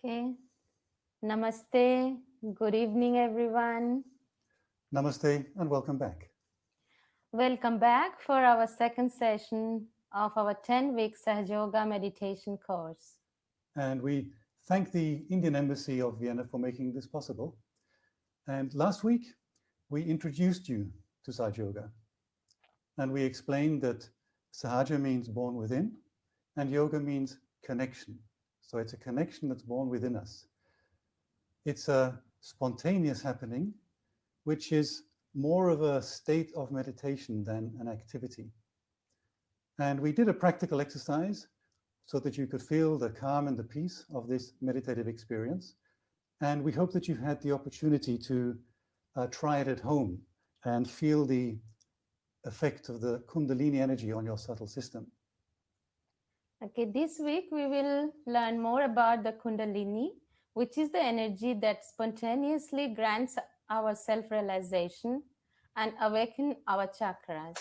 Okay. Namaste. Good evening, everyone. Namaste and welcome back. Welcome back for our second session of our 10-week Sahaja Yoga Meditation Course. And we thank the Indian Embassy of Vienna for making this possible. And last week, we introduced you to Sahaja Yoga. And we explained that Sahaja means born within, and yoga means connection. So it's a connection that's born within us. It's a spontaneous happening, which is more of a state of meditation than an activity. And we did a practical exercise so that you could feel the calm and the peace of this meditative experience. And we hope that you've had the opportunity to try it at home and feel the effect of the Kundalini energy on your subtle system. Okay, this week we will learn more about the Kundalini, which is the energy that spontaneously grants our self-realization and awaken our chakras.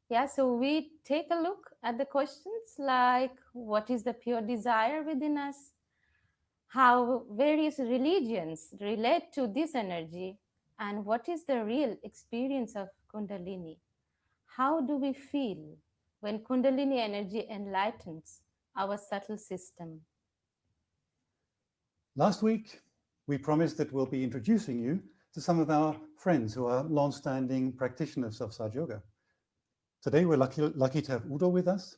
Yeah, so we take a look at the questions like what is the pure desire within us, how various religions relate to this energy, and what is the real experience of Kundalini. How do we feel when Kundalini energy enlightens our subtle system? Last week, we promised that we'll be introducing you to some of our friends who are long-standing practitioners of Sahaja Yoga. Today, we're lucky to have Udo with us.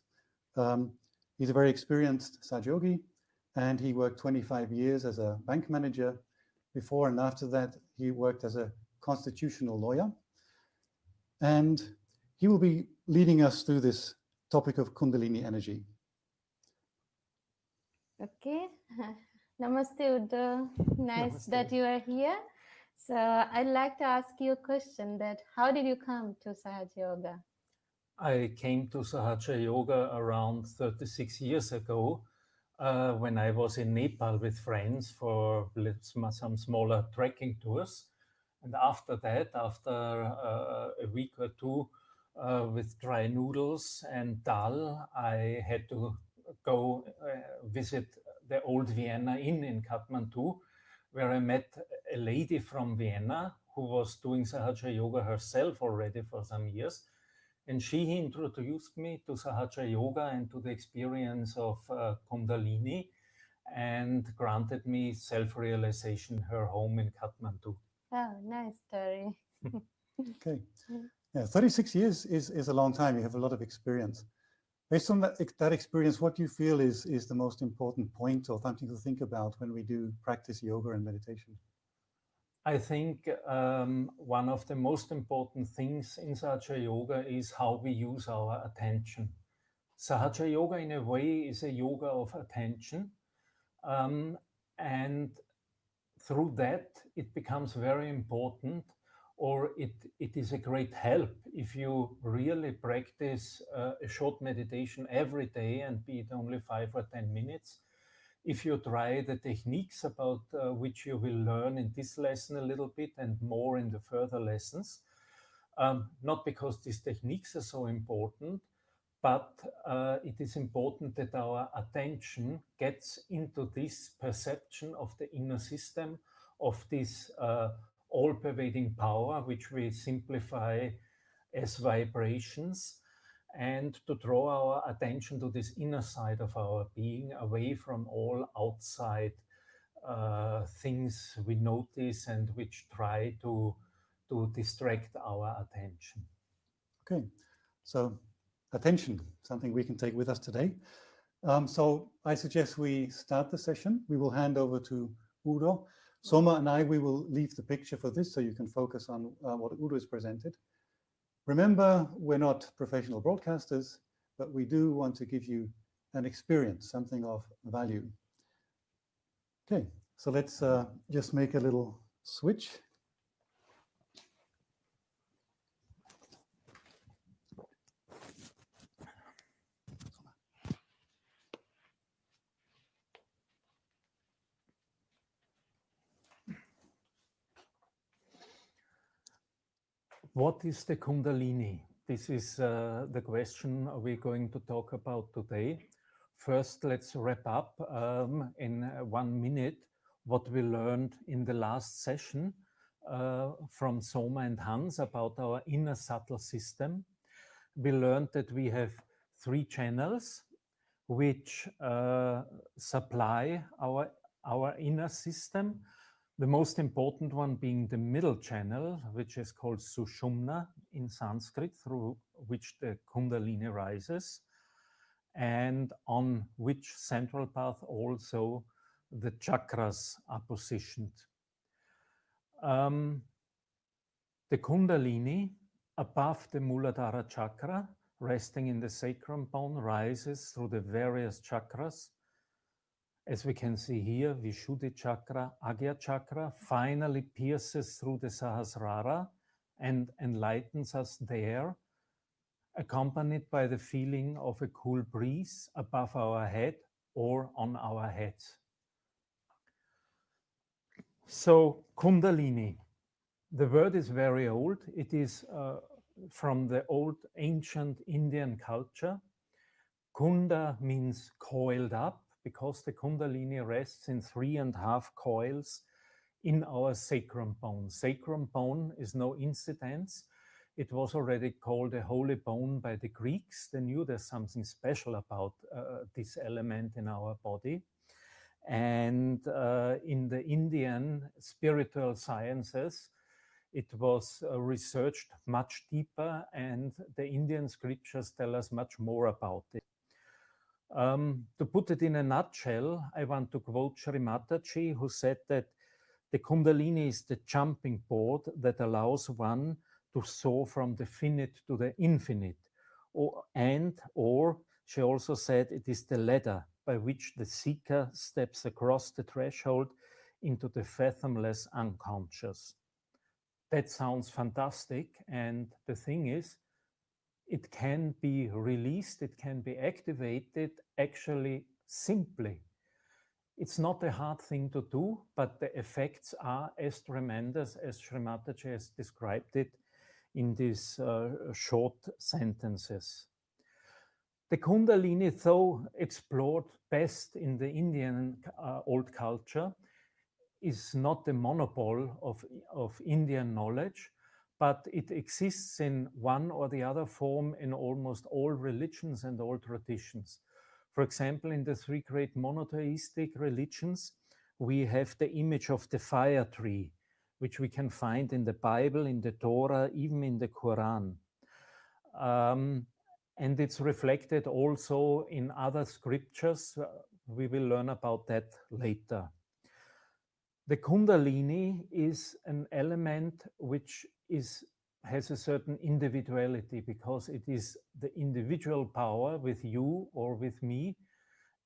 He's a very experienced Sahaja Yogi, and he worked 25 years as a bank manager. Before and after that, he worked as a constitutional lawyer. And he will be leading us through this topic of Kundalini energy. Okay. Namaste, Udo. Nice Namaste. that you are here. So I'd like to ask you a question that how did you come to Sahaja Yoga? I came to Sahaja Yoga around 36 years ago when I was in Nepal with friends for some smaller trekking tours. And after that, after a week or two with dry noodles and dal, I had to go visit the old Vienna Inn in Kathmandu, where I met a lady from Vienna who was doing Sahaja Yoga herself already for some years. And she introduced me to Sahaja Yoga and to the experience of Kundalini and granted me self-realization in her home in Kathmandu. Oh, nice story. Okay. Yeah, 36 years is a long time. You have a lot of experience. Based on that experience, what do you feel is the most important point or something to think about when we do practice yoga and meditation? I think one of the most important things in Sahaja Yoga is how we use our attention. Sahaja Yoga, in a way, is a yoga of attention. And through that, it becomes very important, or it is a great help if you really practice a short meditation every day and be it only 5 or 10 minutes. If you try the techniques about which you will learn in this lesson a little bit and more in the further lessons, not because these techniques are so important, but it is important that our attention gets into this perception of the inner system, of this all-pervading power, which we simplify as vibrations, and to draw our attention to this inner side of our being, away from all outside things we notice and which try to distract our attention. Okay, so attention, something we can take with us today. So I suggest we start the session. We will hand over to Udo. Soma and I, we will leave the picture for this so you can focus on what Udo has presented. Remember, we're not professional broadcasters, but we do want to give you an experience, something of value. Okay, so let's just make a little switch. What is the Kundalini? This is the question we're going to talk about today. First, let's wrap up in 1 minute what we learned in the last session from Soma and Hans about our inner subtle system. We learned that we have 3 channels which supply our inner system. The most important one being the middle channel, which is called Sushumna in Sanskrit, through which the Kundalini rises, and on which central path also the chakras are positioned. The Kundalini above the Muladhara chakra, resting in the sacrum bone, rises through the various chakras. As we can see here, Vishuddhi chakra, Agya chakra, finally pierces through the Sahasrara and enlightens us there, accompanied by the feeling of a cool breeze above our head or on our heads. So, Kundalini. The word is very old. It is from the old ancient Indian culture. Kunda means coiled up, because the Kundalini rests in 3.5 coils in our sacrum bone. Sacrum bone is no incidence. It was already called a holy bone by the Greeks. They knew there's something special about this element in our body. And in the Indian spiritual sciences, it was researched much deeper, and the Indian scriptures tell us much more about it. To put it in a nutshell, I want to quote Sri Mataji, who said that the Kundalini is the jumping board that allows one to soar from the finite to the infinite. Or she also said it is the ladder by which the seeker steps across the threshold into the fathomless unconscious. That sounds fantastic, and the thing is, it can be released, it can be activated actually simply. It's not a hard thing to do, but the effects are as tremendous as Sri Mataji has described it in these short sentences. The Kundalini, though explored best in the Indian old culture, is not the monopole of Indian knowledge, but it exists in one or the other form in almost all religions and all traditions. For example, in the 3 great monotheistic religions, we have the image of the fire tree, which we can find in the Bible, in the Torah, even in the Quran. And it's reflected also in other scriptures. We will learn about that later. The Kundalini is an element which has a certain individuality, because it is the individual power with you or with me.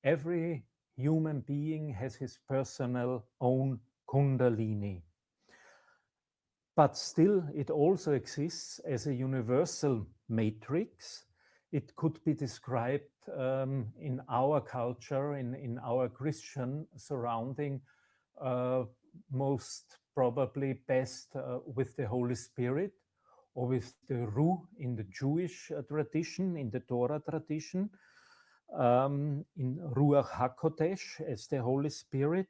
Every human being has his personal own Kundalini. But still, it also exists as a universal matrix. It could be described in our culture, in our Christian surrounding, most probably best with the Holy Spirit, or with the Ruh in the Jewish tradition, in the Torah tradition, in Ruach HaKodesh as the Holy Spirit,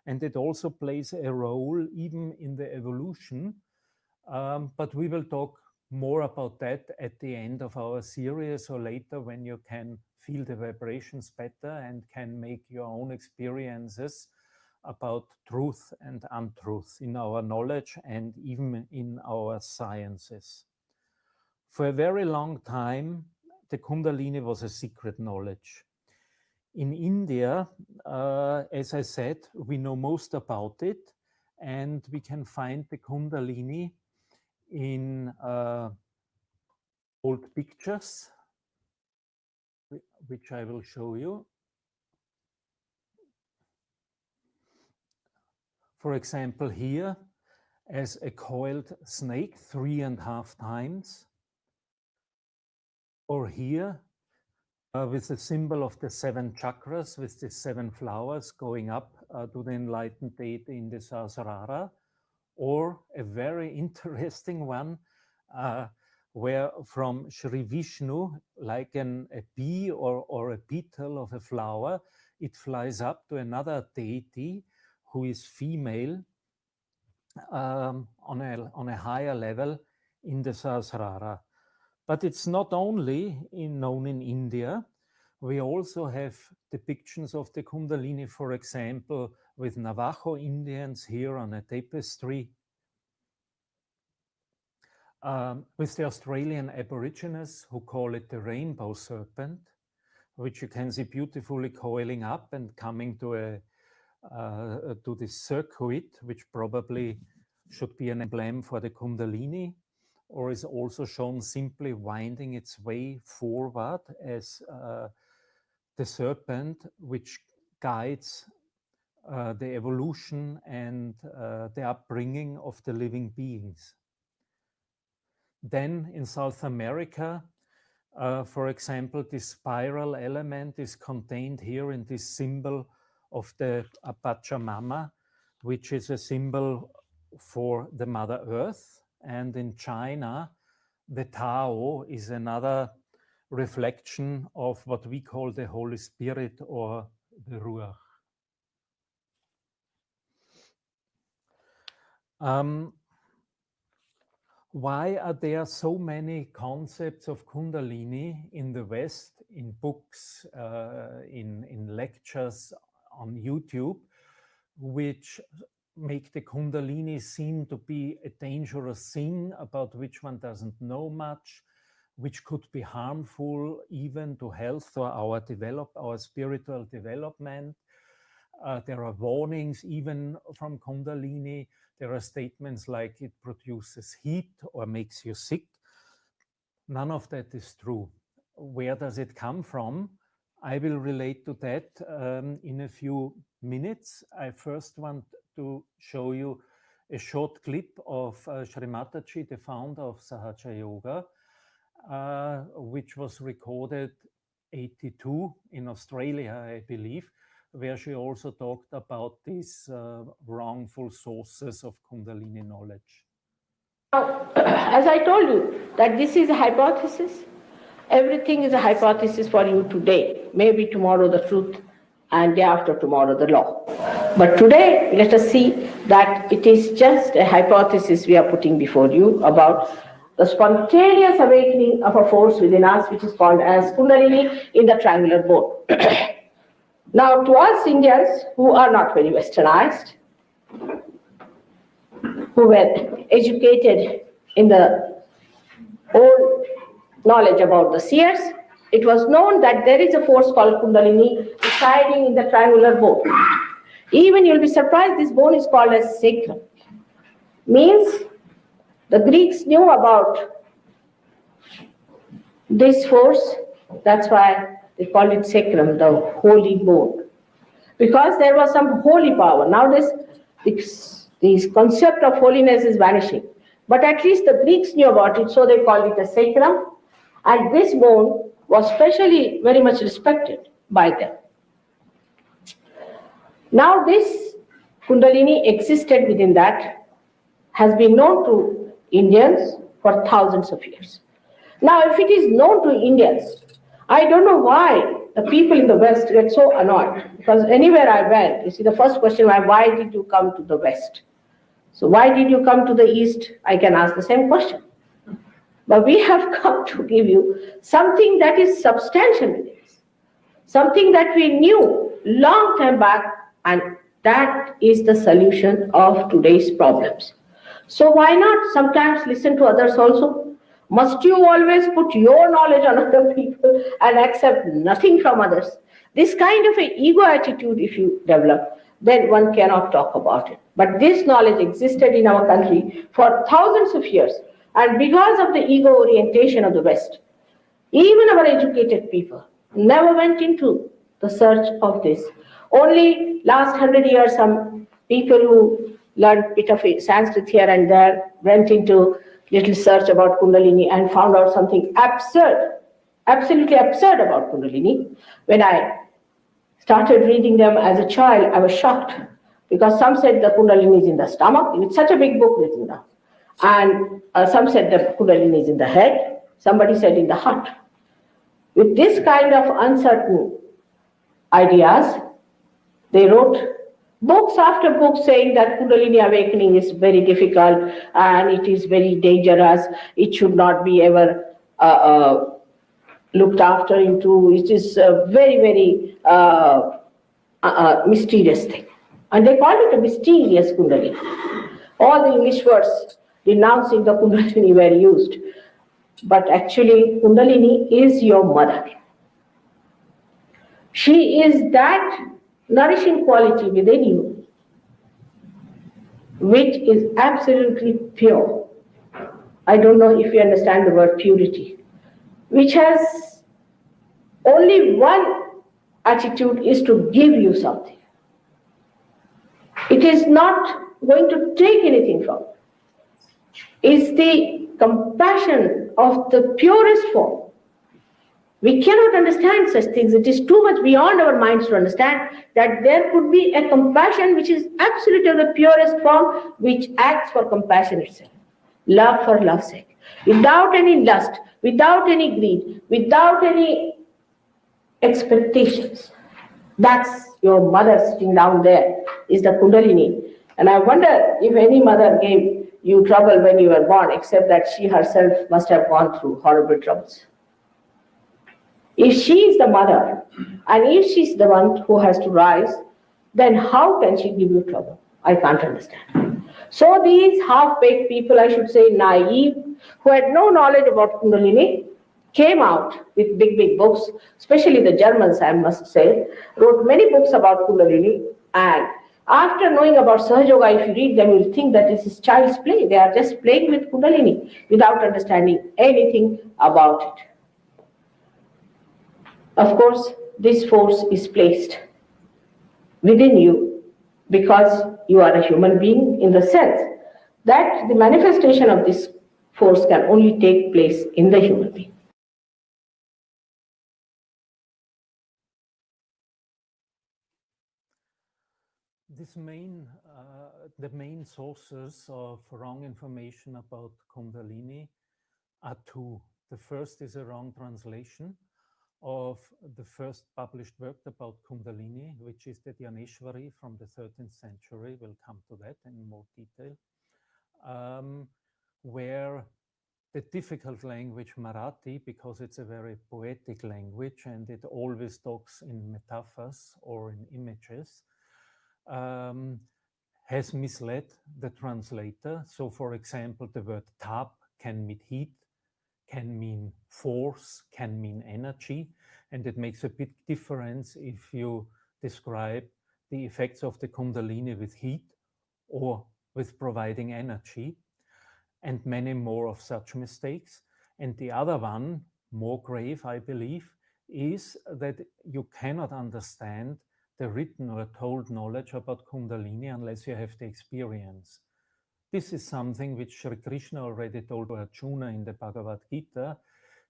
and it also plays a role even in the evolution. But we will talk more about that at the end of our series, or later, when you can feel the vibrations better and can make your own experiences about truth and untruth in our knowledge and even in our sciences. For a very long time, the Kundalini was a secret knowledge. In India, as I said, we know most about it, and we can find the Kundalini in old pictures, which I will show you. For example, here as a coiled snake 3.5 times, or here with the symbol of the 7 chakras, with the 7 flowers going up to the enlightened deity in the Sahasrara, or a very interesting one where from Sri Vishnu, like a bee or a petal of a flower, it flies up to another deity who is female on a higher level in the Sahasrara. But it's not only known in India. We also have depictions of the Kundalini, for example, with Navajo Indians here on a tapestry, with the Australian Aborigines who call it the rainbow serpent, which you can see beautifully coiling up and coming to this circuit, which probably should be an emblem for the Kundalini, or is also shown simply winding its way forward as the serpent, which guides the evolution and the upbringing of the living beings. Then in South America, for example, this spiral element is contained here in this symbol of the Pachamama, which is a symbol for the Mother Earth. And in China, the Tao is another reflection of what we call the Holy Spirit or the Ruach. Why are there so many concepts of Kundalini in the West, in books, in lectures, on YouTube, which make the Kundalini seem to be a dangerous thing about which one doesn't know much, which could be harmful even to health or our spiritual development? There are warnings even from Kundalini. There are statements like it produces heat or makes you sick. None of that is true. Where does it come from? I will relate to that in a few minutes. I first want to show you a short clip of Shri Mataji, the founder of Sahaja Yoga, which was recorded 1982 in Australia, I believe, where she also talked about these wrongful sources of Kundalini knowledge. Now, as I told you, that this is a hypothesis. Everything is a hypothesis for you today. Maybe tomorrow the truth, and day after tomorrow the law. But today, let us see that it is just a hypothesis we are putting before you about the spontaneous awakening of a force within us, which is called as Kundalini in the triangular bone. Now, to us Indians who are not very westernized, who were educated in the old knowledge about the seers, it was known that there is a force called Kundalini residing in the triangular bone. Even you'll be surprised, this bone is called as sacrum. Means the Greeks knew about this force, that's why they called it sacrum, the holy bone. Because there was some holy power. Now this concept of holiness is vanishing. But at least the Greeks knew about it, so they called it a sacrum. And this bone was specially very much respected by them. Now this Kundalini existed within that, has been known to Indians for thousands of years. Now if it is known to Indians, I don't know why the people in the West get so annoyed, because anywhere I went, you see the first question was, why did you come to the West? So why did you come to the East? I can ask the same question. But we have come to give you something that is substantial in this, something that we knew long time back, and that is the solution of today's problems. So why not sometimes listen to others also? Must you always put your knowledge on other people and accept nothing from others? This kind of an ego attitude, if you develop, then one cannot talk about it. But this knowledge existed in our country for thousands of years. And because of the ego orientation of the West, even our educated people never went into the search of this. Only last 100 years, some people who learned a bit of Sanskrit here and there went into little search about Kundalini and found out something absurd, absolutely absurd about Kundalini. When I started reading them as a child, I was shocked, because some said the Kundalini is in the stomach. It's such a big book written down. And some said the Kundalini is in the head, somebody said in the heart. With this kind of uncertain ideas, they wrote books after books saying that Kundalini awakening is very difficult and it is very dangerous. It should not be ever looked after into. It is a very, very mysterious thing. And they called it a mysterious Kundalini. All the English words denouncing the Kundalini were used. But actually, Kundalini is your mother. She is that nourishing quality within you, which is absolutely pure. I don't know if you understand the word purity, which has only one attitude, is to give you something. It is not going to take anything from you. It's the compassion of the purest form. We cannot understand such things. It is too much beyond our minds to understand that there could be a compassion which is absolutely the purest form, which acts for compassion itself. Love for love's sake. Without any lust, without any greed, without any expectations. That's your mother sitting down there, is the Kundalini. And I wonder if any mother gave you trouble when you were born, except that she herself must have gone through horrible troubles. If she is the mother, and if she's the one who has to rise, then how can she give you trouble? I can't understand. So these half-baked people, I should say naive, who had no knowledge about Kundalini, came out with big, big books, especially the Germans, I must say, wrote many books about Kundalini. And after knowing about Sahaja Yoga, if you read them, you'll think that this is child's play. They are just playing with Kundalini without understanding anything about it. Of course, this force is placed within you because you are a human being, in the sense that the manifestation of this force can only take place in the human being. The main sources of wrong information about Kundalini are two. The first is a wrong translation of the first published work about Kundalini, which is the Dhyaneshwari from the 13th century. We'll come to that in more detail, where the difficult language Marathi, because it's a very poetic language and it always talks in metaphors or in images, has misled the translator. So, for example, the word tap can mean heat, can mean force, can mean energy, and it makes a big difference if you describe the effects of the Kundalini with heat or with providing energy, and many more of such mistakes. And the other one, more grave, I believe, is that you cannot understand the written or told knowledge about Kundalini unless you have the experience. This is something which Sri Krishna already told Arjuna in the Bhagavad Gita.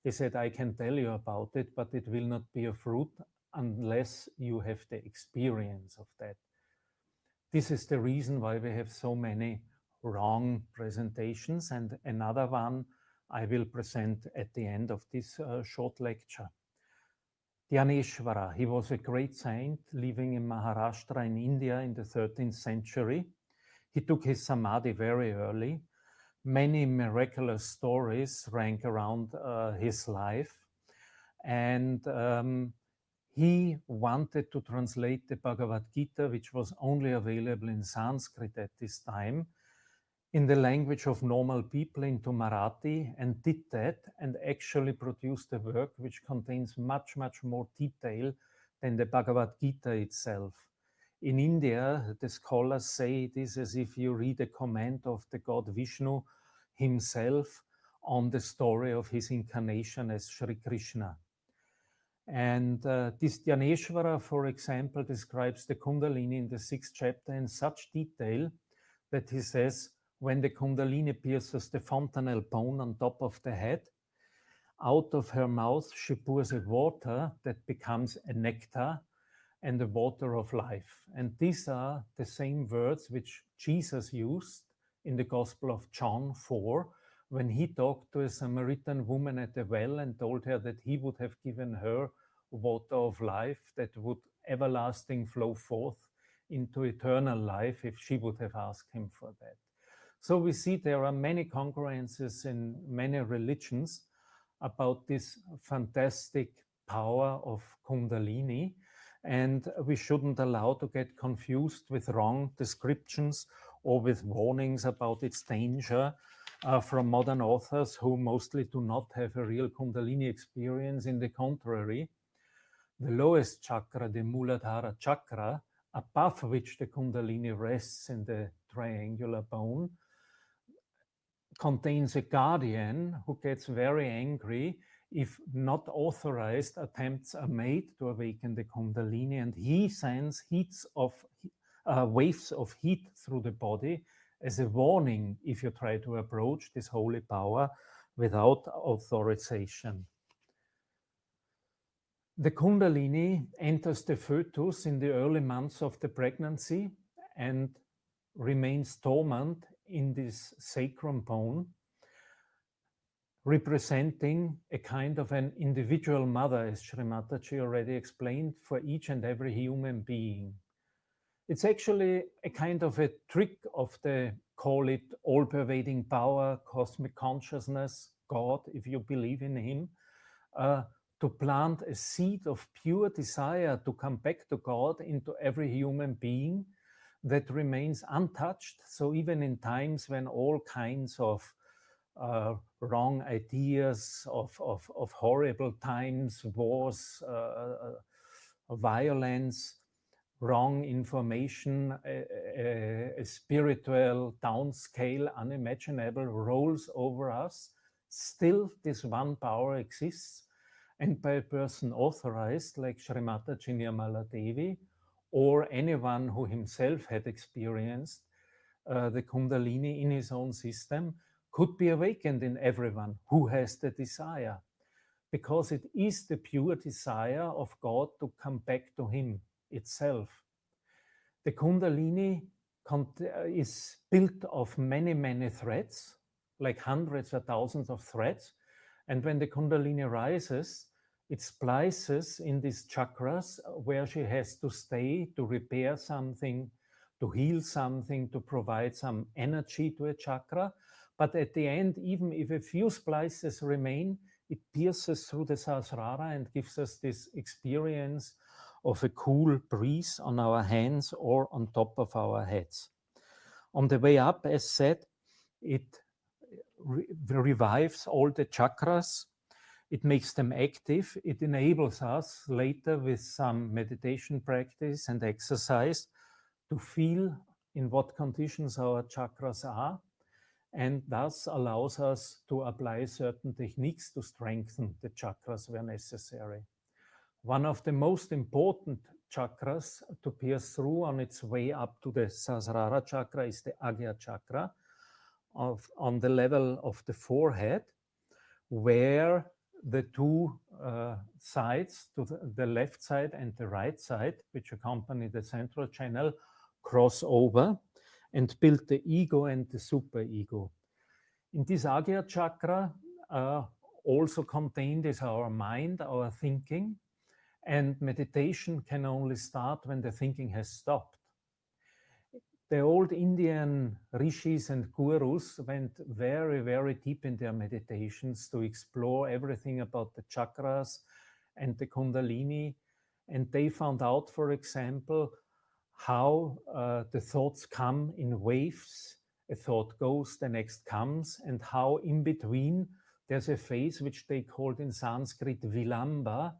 He said, I can tell you about it, but it will not be a fruit unless you have the experience of that. This is the reason why we have so many wrong presentations, and another one I will present at the end of this short lecture. Dhyaneshwara, he was a great saint living in Maharashtra in India in the 13th century. He took his samadhi very early. Many miraculous stories rank around his life. And he wanted to translate the Bhagavad Gita, which was only available in Sanskrit at this time, in the language of normal people into Marathi, and did that and actually produced a work which contains much, much more detail than the Bhagavad Gita itself. In India, the scholars say it is as if you read a comment of the god Vishnu himself on the story of his incarnation as Sri Krishna. And this Dhyaneshwara, for example, describes the Kundalini in the 6th chapter in such detail that he says, when the Kundalini pierces the fontanelle bone on top of the head, out of her mouth she pours a water that becomes a nectar and the water of life. And these are the same words which Jesus used in the Gospel of John 4, when he talked to a Samaritan woman at the well and told her that he would have given her water of life that would everlasting flow forth into eternal life if she would have asked him for that. So we see there are many congruences in many religions about this fantastic power of Kundalini, and we shouldn't allow to get confused with wrong descriptions or with warnings about its danger from modern authors who mostly do not have a real Kundalini experience. In the contrary, the lowest chakra, the Muladhara chakra, above which the Kundalini rests in the triangular bone, contains a guardian who gets very angry if not authorized attempts are made to awaken the Kundalini, and he sends waves of heat through the body as a warning if you try to approach this holy power without authorization. The Kundalini enters the fetus in the early months of the pregnancy and remains dormant in this sacrum bone, representing a kind of an individual mother, as Sri Mataji already explained, for each and every human being. It's actually a kind of a trick of the, call it, all-pervading power, cosmic consciousness, God, if you believe in him, to plant a seed of pure desire to come back to God into every human being that remains untouched. So even in times when all kinds of wrong ideas of horrible times, wars, violence, wrong information, a spiritual downscale unimaginable rolls over us, still this one power exists, and by a person authorized like Srimata Chinyamala Devi, or anyone who himself had experienced the Kundalini in his own system, could be awakened in everyone who has the desire, because it is the pure desire of God to come back to him itself. The Kundalini is built of many, many threads, like hundreds or thousands of threads. And when the Kundalini rises, it splices in these chakras where she has to stay to repair something, to heal something, to provide some energy to a chakra. But at the end, even if a few splices remain, it pierces through the Sahasrara and gives us this experience of a cool breeze on our hands or on top of our heads. On the way up, as said, it revives all the chakras. It makes them active. It enables us later with some meditation practice and exercise to feel in what conditions our chakras are, and thus allows us to apply certain techniques to strengthen the chakras where necessary. One of the most important chakras to pierce through on its way up to the Sahasrara chakra is the Agya chakra on the level of the forehead, where the two sides, to the left side and the right side, which accompany the central channel, cross over and build the ego and the superego. In this Agya chakra, also contained is our mind, our thinking, and meditation can only start when the thinking has stopped. The old Indian rishis and gurus went very, very deep in their meditations to explore everything about the chakras and the Kundalini. And they found out, for example, how the thoughts come in waves. A thought goes, the next comes, and how in between there's a phase which they called in Sanskrit vilamba,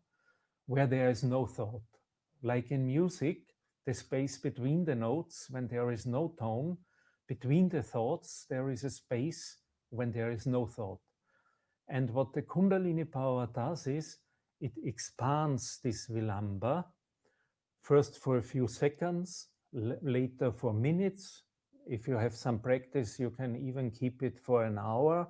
where there is no thought. Like in music, the space between the notes when there is no tone, between the thoughts there is a space when there is no thought. And what the Kundalini power does is it expands this vilamba, first for a few seconds, later for minutes. If you have some practice, you can even keep it for an hour.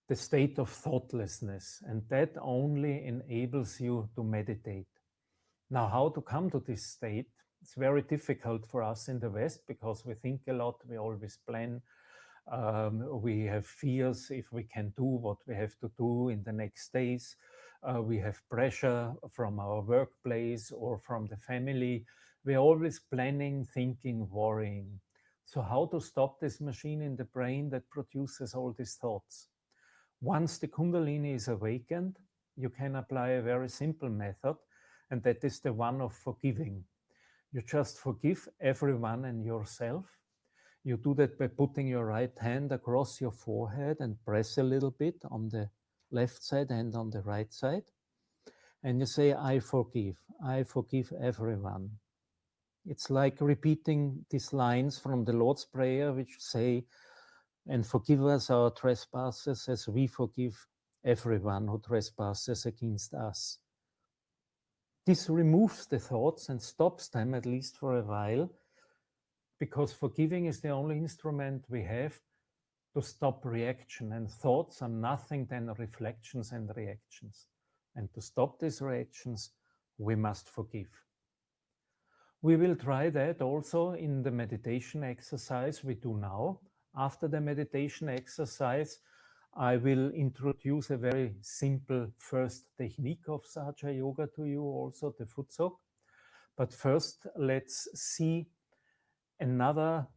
The state of thoughtlessness, and that only enables you to meditate. Now, how to come to this state? It's very difficult for us in the West because we think a lot, we always plan. We have fears if we can do what we have to do in the next days. We have pressure from our workplace or from the family. We're always planning, thinking, worrying. So how to stop this machine in the brain that produces all these thoughts? Once the Kundalini is awakened, you can apply a very simple method, and that is the one of forgiving. You just forgive everyone and yourself. You do that by putting your right hand across your forehead and press a little bit on the left side and on the right side. And you say, I forgive everyone. It's like repeating these lines from the Lord's Prayer, which say, and forgive us our trespasses as we forgive everyone who trespasses against us. This removes the thoughts and stops them, at least for a while, because forgiving is the only instrument we have to stop reaction, and thoughts are nothing than reflections and reactions. And to stop these reactions, we must forgive. We will try that also in the meditation exercise we do now. After the meditation exercise, I will introduce a very simple first technique of Sahaja Yoga to you, also the Futsok. But first, let's see another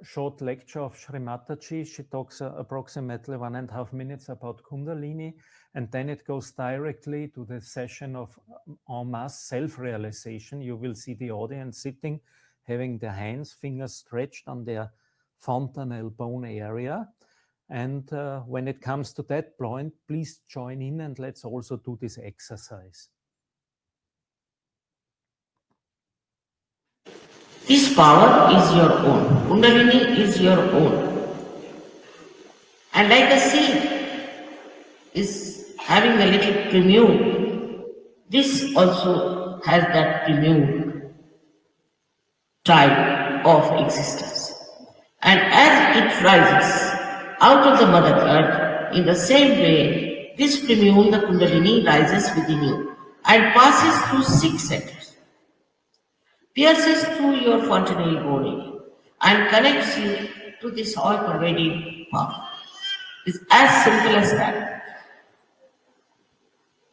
short lecture of Sri Mataji. She talks approximately 1.5 minutes about Kundalini, and then it goes directly to the session of en masse self-realization. You will see the audience sitting, having their hands, fingers stretched on their fontanelle bone area. And when it comes to that point, please join in and let's also do this exercise. This power is your own. Kundalini is your own. And like a seed is having a little preview, this also has that preview type of existence. And as it rises out of the Mother Earth, in the same way, this preview, the Kundalini, rises within you and passes through 6 centers, pierces through your fontanelle bone and connects you to this all-pervading power. It's as simple as that.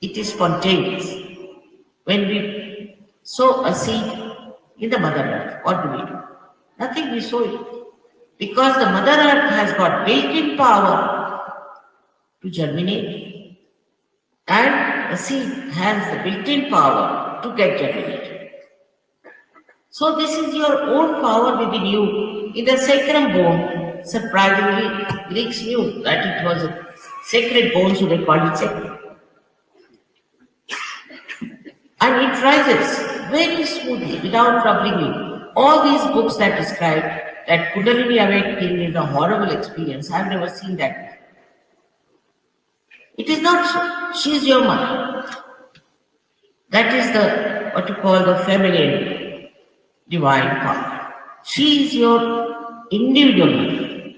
It is spontaneous. When we sow a seed in the Mother Earth, what do? Nothing, we sow it. Because the Mother Earth has got built-in power to germinate, and the seed has the built-in power to get germinated. So this is your own power within you. In the sacrum bone, surprisingly, Greeks knew that it was a sacred bone, so they called it sacred. And it rises very smoothly without troubling you. All these books that describe that Kundalini awakening is a horrible experience, I have never seen that. It is not so. She is your mother. That is the, what you call the feminine divine power. She is your individual mother.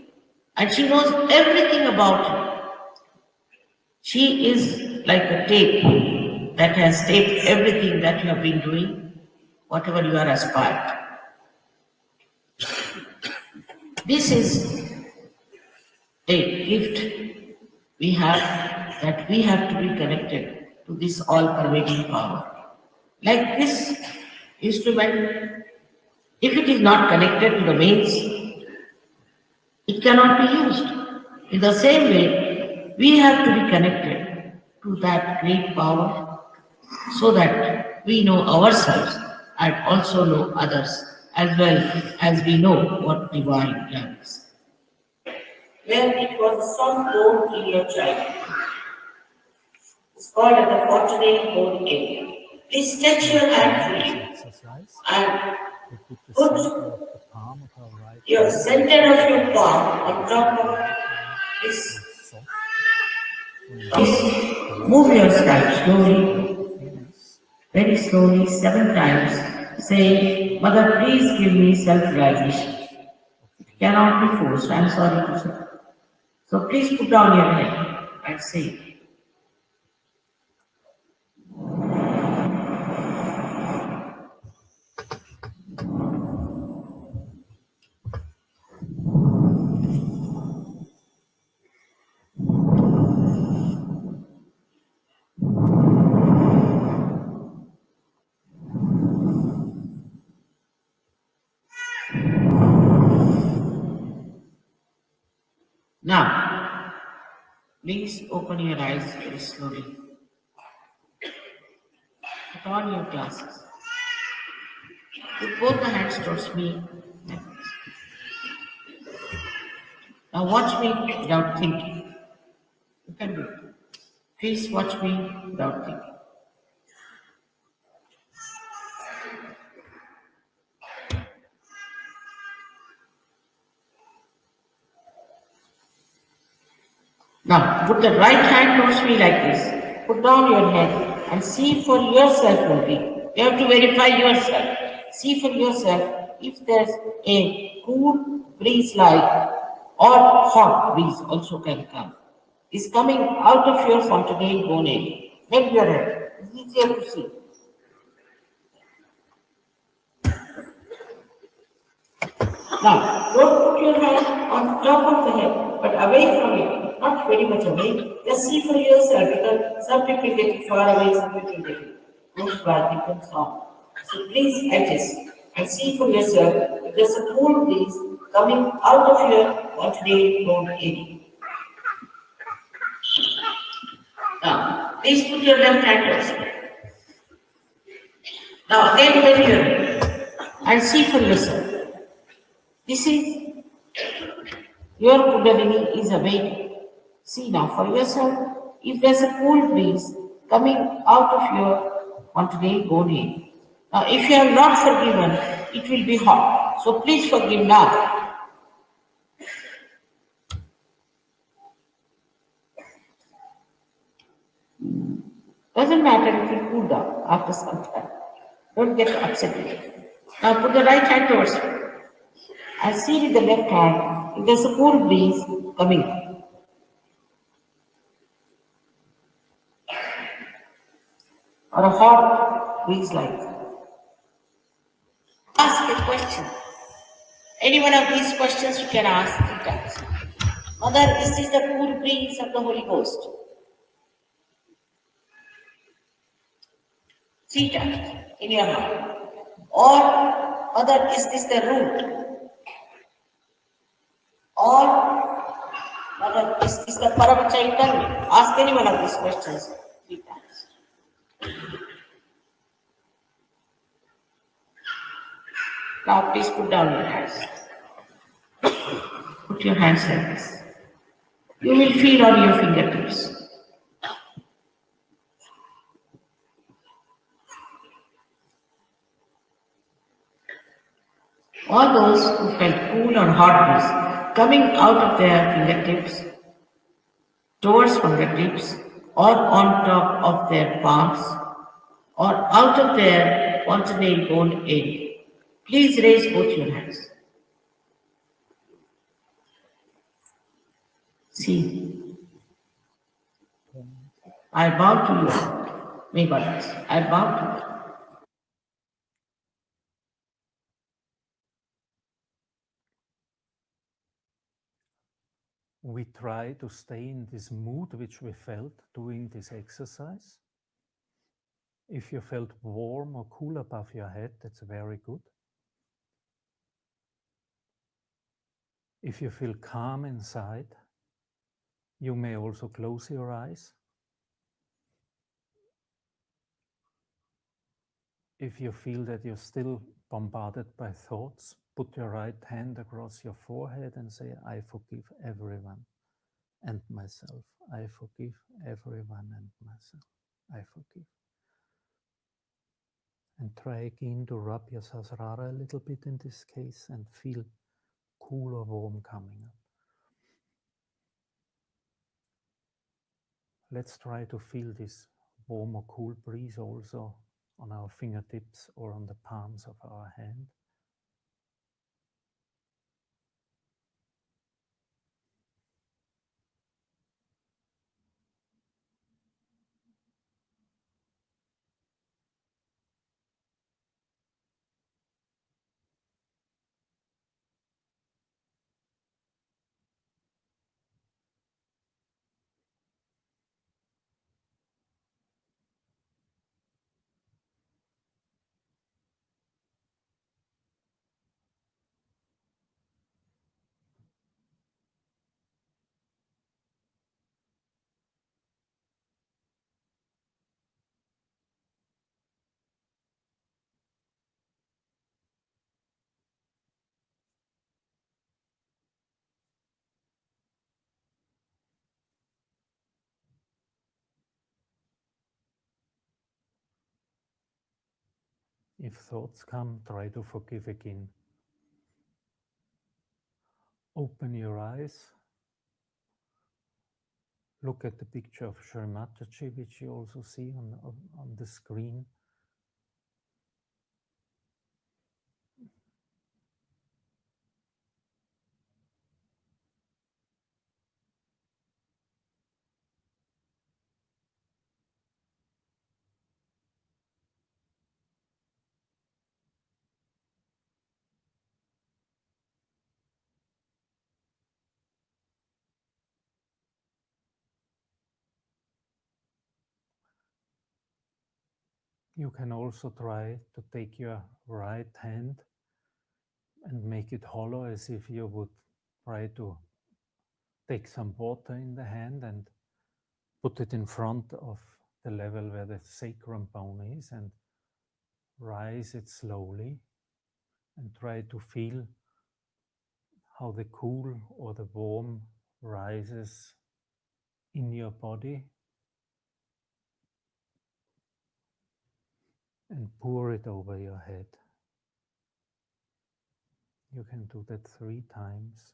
And she knows everything about you. She is like a tape that has taped everything that you have been doing, whatever you are aspired. This is a gift we have, that we have to be connected to this all-pervading power. Like this instrument, if it is not connected to the mains, it cannot be used. In the same way, we have to be connected to that great power so that we know ourselves and also know others, as well as we know what divine love is. Well, it was a song born in your child. It's called at the fontanelle bone area. Please stretch your hand fully and put your center of your palm on top of this. Move your scalp slowly, very slowly, 7 times. Say, Mother, please give me self-realization. It cannot be forced, I am sorry to say. So please put down your head and say, Now, please open your eyes very slowly. Put on your glasses. Put both the hands towards me. Now watch me without thinking. You can do it. Please watch me without thinking. Now put the right hand towards me like this. Put down your head and see for yourself only. You have to verify yourself. See for yourself if there's a cool breeze like or hot breeze also can come. Is coming out of your fontanelle bone area. Bend your head. It's easier to see. Now, don't put your hand on top of the head, but away from it, not very much away. Just see for yourself, because some people get it far away, some people get it close by, depends on. So please adjust and see for yourself if there's a cool breeze coming out of your alternate bone area. Now, please put your left hand also. Now again bend your head and see for yourself. This is your Kundalini is awake. See now for yourself if there's a cool breeze coming out of your fontanelle bone area. Now if you have not forgiven, it will be hot. So please forgive now. Doesn't matter, it will cool down after some time. Don't get upset with it. Now put the right hand towards you and see with the left hand if there's a cool breeze coming. Or a hot breeze like that. Ask a question. Any one of these questions you can ask 3 times. Mother, is this the cool breeze of the Holy Ghost? 3 times in your heart. Or, Mother, is this the root? Or, Mother, is this the Param Chaitanya? Ask any one of these questions 3 times. Now please put down your hands. Put your hands like this. You will feel on your fingertips. All those who felt cool or hot breeze coming out of their fingertips, towards fingertips, or on top of their palms, or out of their fontanelle bone area. Please raise both your hands. See, I bow to you. May God bless. I bow to you. We try to stay in this mood which we felt doing this exercise. If you felt warm or cool above your head, that's very good. If you feel calm inside, you may also close your eyes. If you feel that you're still bombarded by thoughts, put your right hand across your forehead and say, I forgive everyone and myself. I forgive everyone and myself. I forgive. And try again to rub your Sahasrara a little bit in this case and feel cool or warm coming up. Let's try to feel this warm or cool breeze also on our fingertips or on the palms of our hand. If thoughts come, try to forgive again. Open your eyes. Look at the picture of Shri Mataji, which you also see on the screen. You can also try to take your right hand and make it hollow, as if you would try to take some water in the hand and put it in front of the level where the sacrum bone is, and rise it slowly and try to feel how the cool or the warm rises in your body and pour it over your head. You can do that 3 times.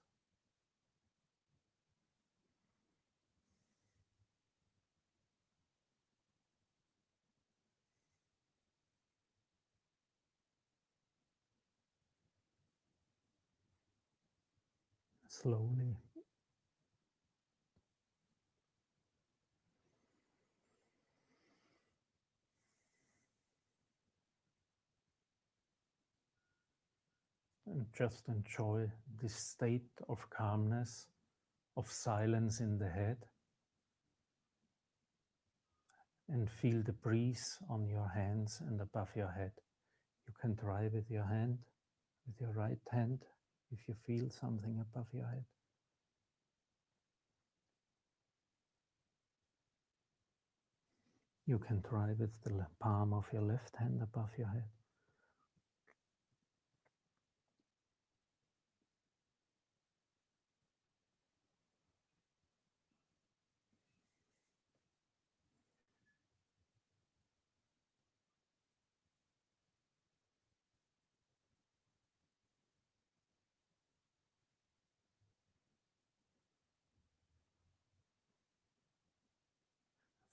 Slowly. And just enjoy this state of calmness, of silence in the head, and feel the breeze on your hands and above your head. You can try with your hand, with your right hand, if you feel something above your head. You can try with the palm of your left hand above your head.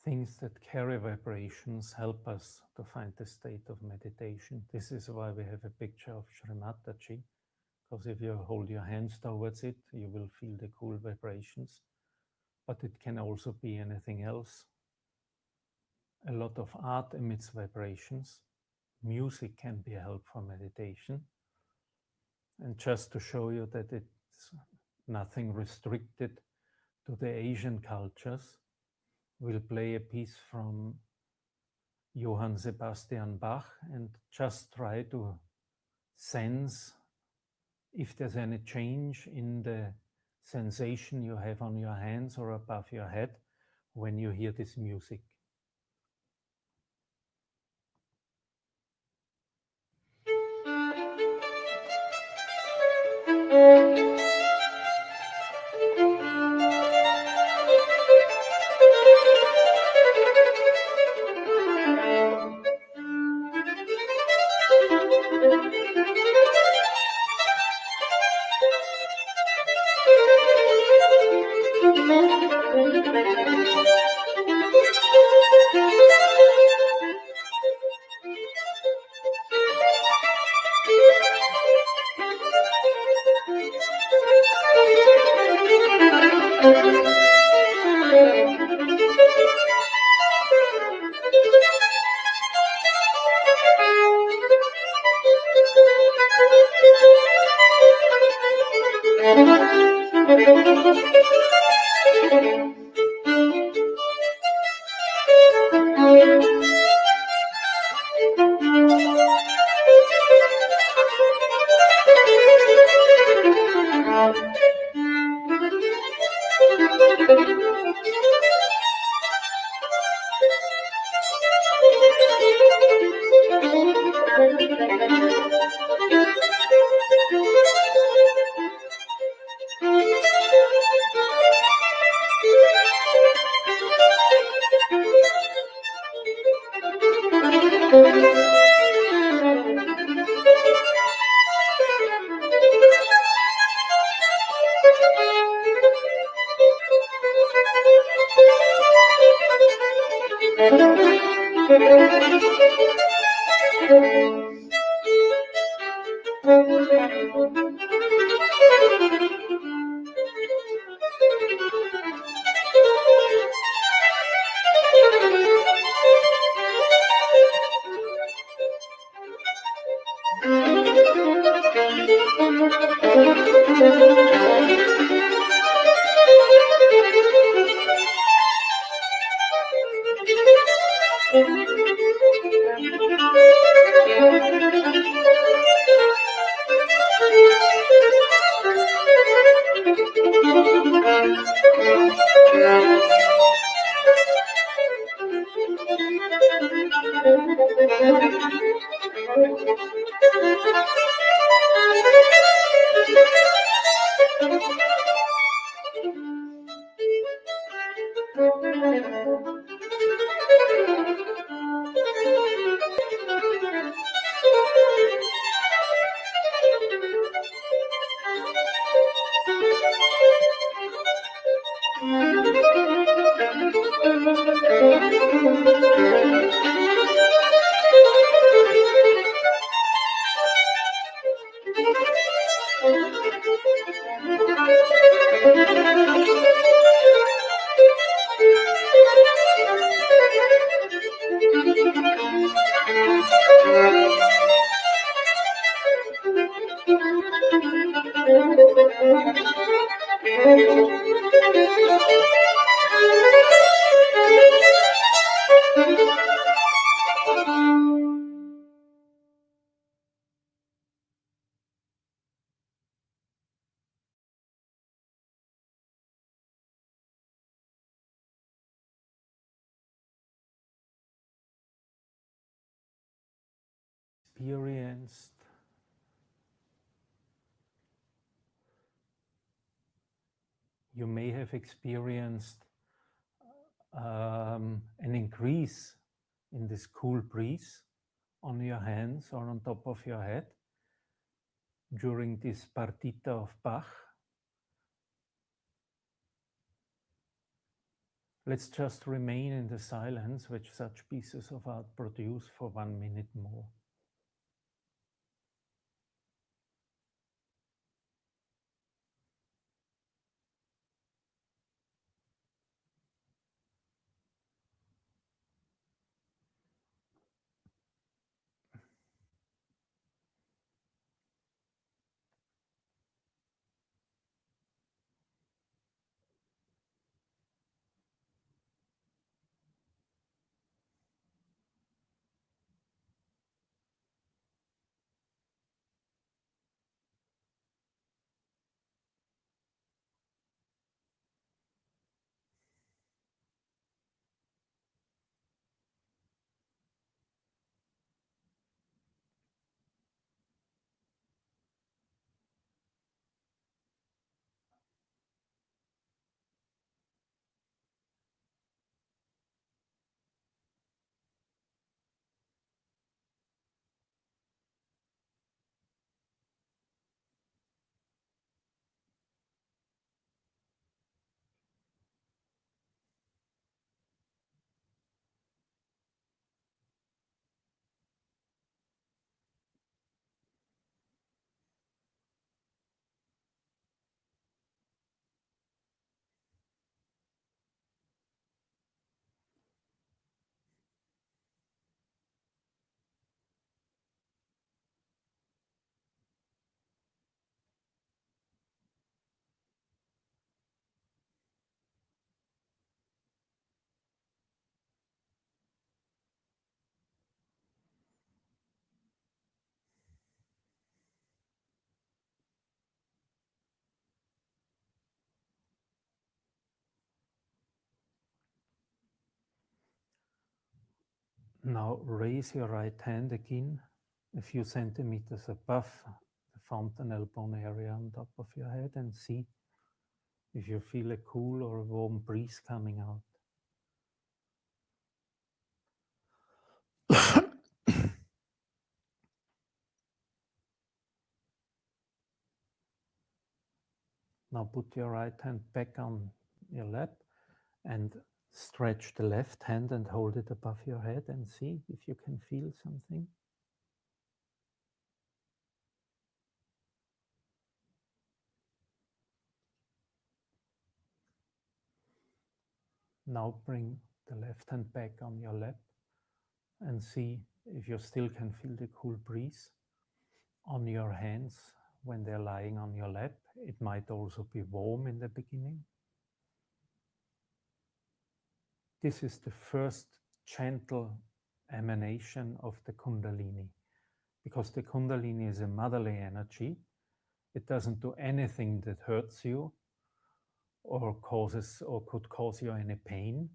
Things that carry vibrations help us to find the state of meditation. This is why we have a picture of Shri Mataji, because if you hold your hands towards it, you will feel the cool vibrations. But it can also be anything else. A lot of art emits vibrations. Music can be a help for meditation. And just to show you that it's nothing restricted to the Asian cultures, we'll play a piece from Johann Sebastian Bach and just try to sense if there's any change in the sensation you have on your hands or above your head when you hear this music. Experienced you may have experienced an increase in this cool breeze on your hands or on top of your head during this partita of Bach. Let's just remain in the silence which such pieces of art produce for 1 minute more. Now raise your right hand again a few centimeters above the fontanelle bone area on top of your head and see if you feel a cool or a warm breeze coming out. Now put your right hand back on your lap And stretch the left hand and hold it above your head and see if you can feel something. Now bring the left hand back on your lap and see if you still can feel the cool breeze on your hands when they're lying on your lap. It might also be warm in the beginning. This is the first gentle emanation of the Kundalini, because the Kundalini is a motherly energy. It doesn't do anything that hurts you or causes or could cause you any pain.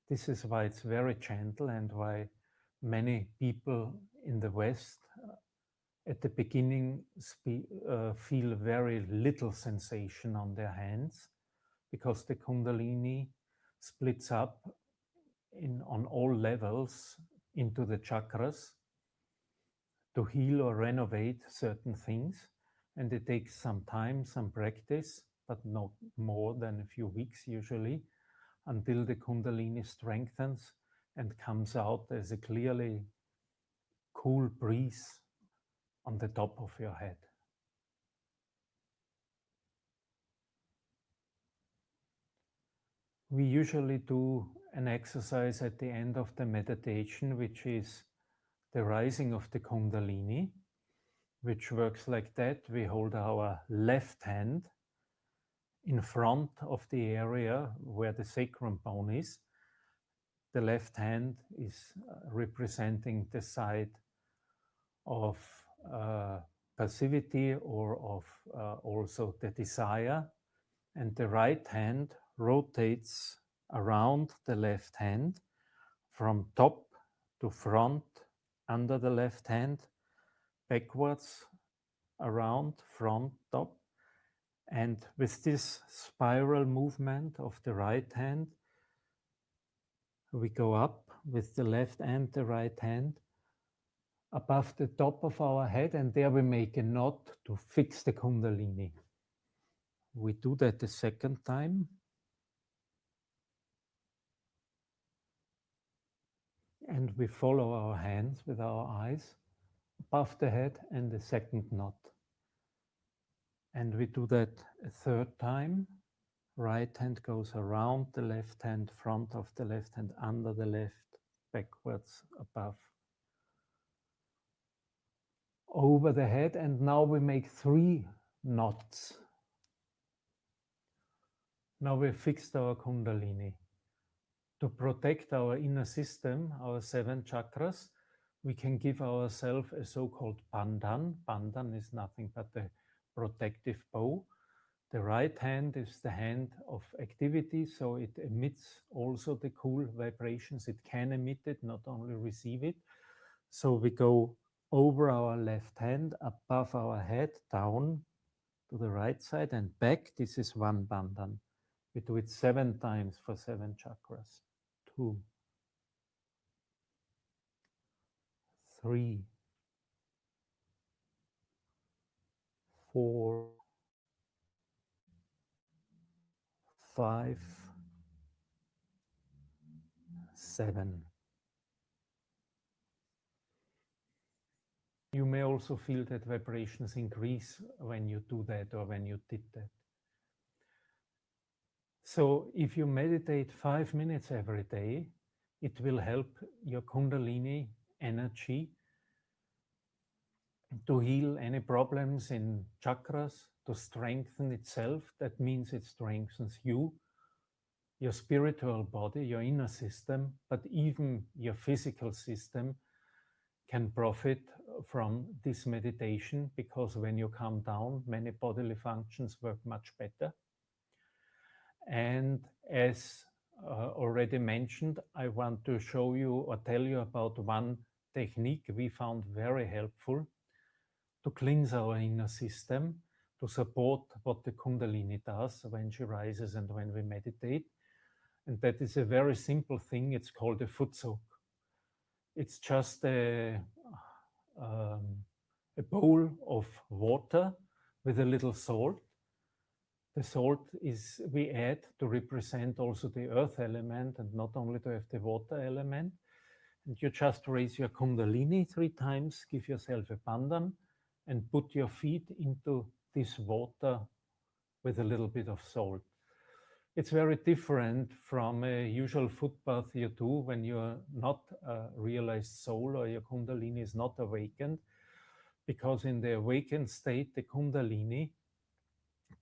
This is why it's very gentle and why many people in the West at the beginning feel very little sensation on their hands, because the Kundalini splits up on all levels into the chakras to heal or renovate certain things. And it takes some time, some practice, but not more than a few weeks usually, until the Kundalini strengthens and comes out as a clearly cool breeze on the top of your head. We usually do an exercise at the end of the meditation, which is the rising of the Kundalini, which works like that. We hold our left hand in front of the area where the sacrum bone is. The left hand is representing the side of passivity or of also the desire, and the right hand rotates around the left hand from top to front under the left hand, backwards, around, front, top. And with this spiral movement of the right hand, we go up with the left and the right hand above the top of our head, and there we make a knot to fix the Kundalini. We do that the second time. And we follow our hands with our eyes above the head and the second knot. And we do that a third time. Right hand goes around the left hand, front of the left hand, under the left, backwards, above, over the head. And now we make 3 knots. Now we've fixed our Kundalini. To protect our inner system, our 7 chakras, we can give ourselves a so-called bandhan. Bandhan is nothing but a protective bow. The right hand is the hand of activity, so it emits also the cool vibrations. It can emit it, not only receive it. So we go over our left hand, above our head, down to the right side and back. This is 1 bandhan. We do it 7 times for 7 chakras. 2, 3, 4, 5, 7. You may also feel that vibrations increase when you do that or when you did that. So if you meditate 5 minutes every day, it will help your Kundalini energy to heal any problems in chakras, to strengthen itself. That means it strengthens you, your spiritual body, your inner system, but even your physical system can profit from this meditation, because when you calm down, many bodily functions work much better. And as already mentioned, I want to show you or tell you about one technique we found very helpful to cleanse our inner system, to support what the Kundalini does when she rises and when we meditate. And that is a very simple thing. It's called a foot soak. It's just a bowl of water with a little salt. The salt we add to represent also the earth element and not only to have the water element. And you just raise your Kundalini 3 times, give yourself a bandhan, and put your feet into this water with a little bit of salt. It's very different from a usual foot bath you do when you're not a realized soul or your Kundalini is not awakened, because in the awakened state, the Kundalini,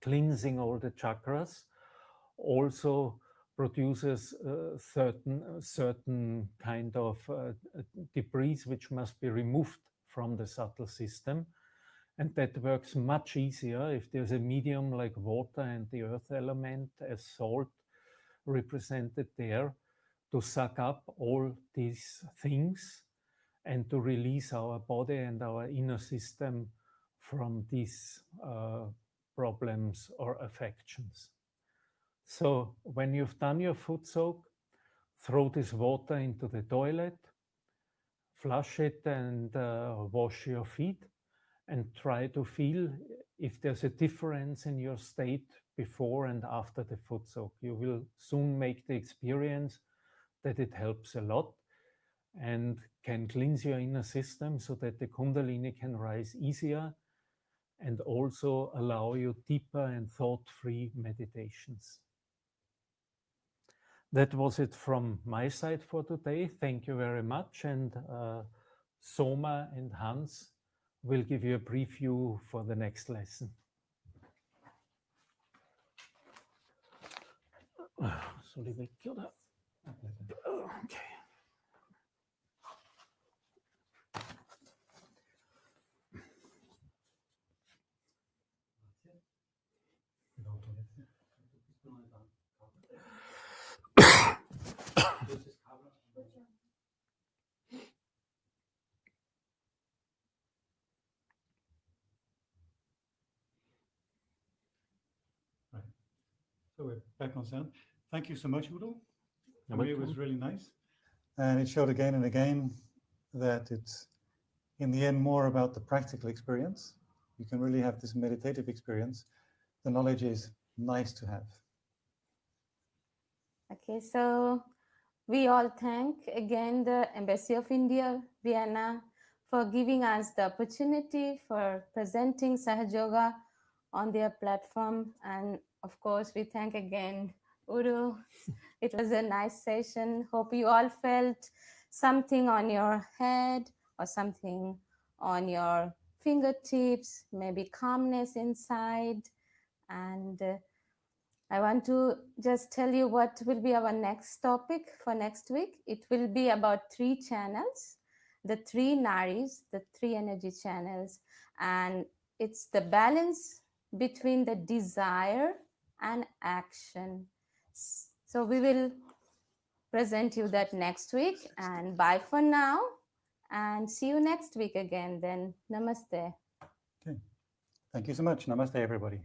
cleansing all the chakras, also produces certain kind of debris which must be removed from the subtle system. And that works much easier if there's a medium like water and the earth element as salt represented there to suck up all these things and to release our body and our inner system from these problems or affections. So when you've done your foot soak, throw this water into the toilet, flush it and wash your feet, and try to feel if there's a difference in your state before and after the foot soak. You will soon make the experience that it helps a lot and can cleanse your inner system so that the Kundalini can rise easier and also allow you deeper and thought-free meditations. That was it from my side for today. Thank you very much. And Soma and Hans will give you a preview for the next lesson. Soll ich weg, oder? Okay. Right. So we're back on sound. Thank you so much, Udo. It was really nice. And it showed again and again that it's, in the end, more about the practical experience. You can really have this meditative experience. The knowledge is nice to have. Okay, so we all thank again the Embassy of India, Vienna, for giving us the opportunity for presenting Sahaja Yoga on their platform. And of course, we thank again Udo. It was a nice session. Hope you all felt something on your head or something on your fingertips, maybe calmness inside. And I want to just tell you what will be our next topic for next week. It will be about 3 channels, the 3 nadis, the 3 energy channels, and it's the balance between the desire and action. So we will present you that next week, and bye for now, and see you next week again then. Namaste. Okay. Thank you so much. Namaste, everybody.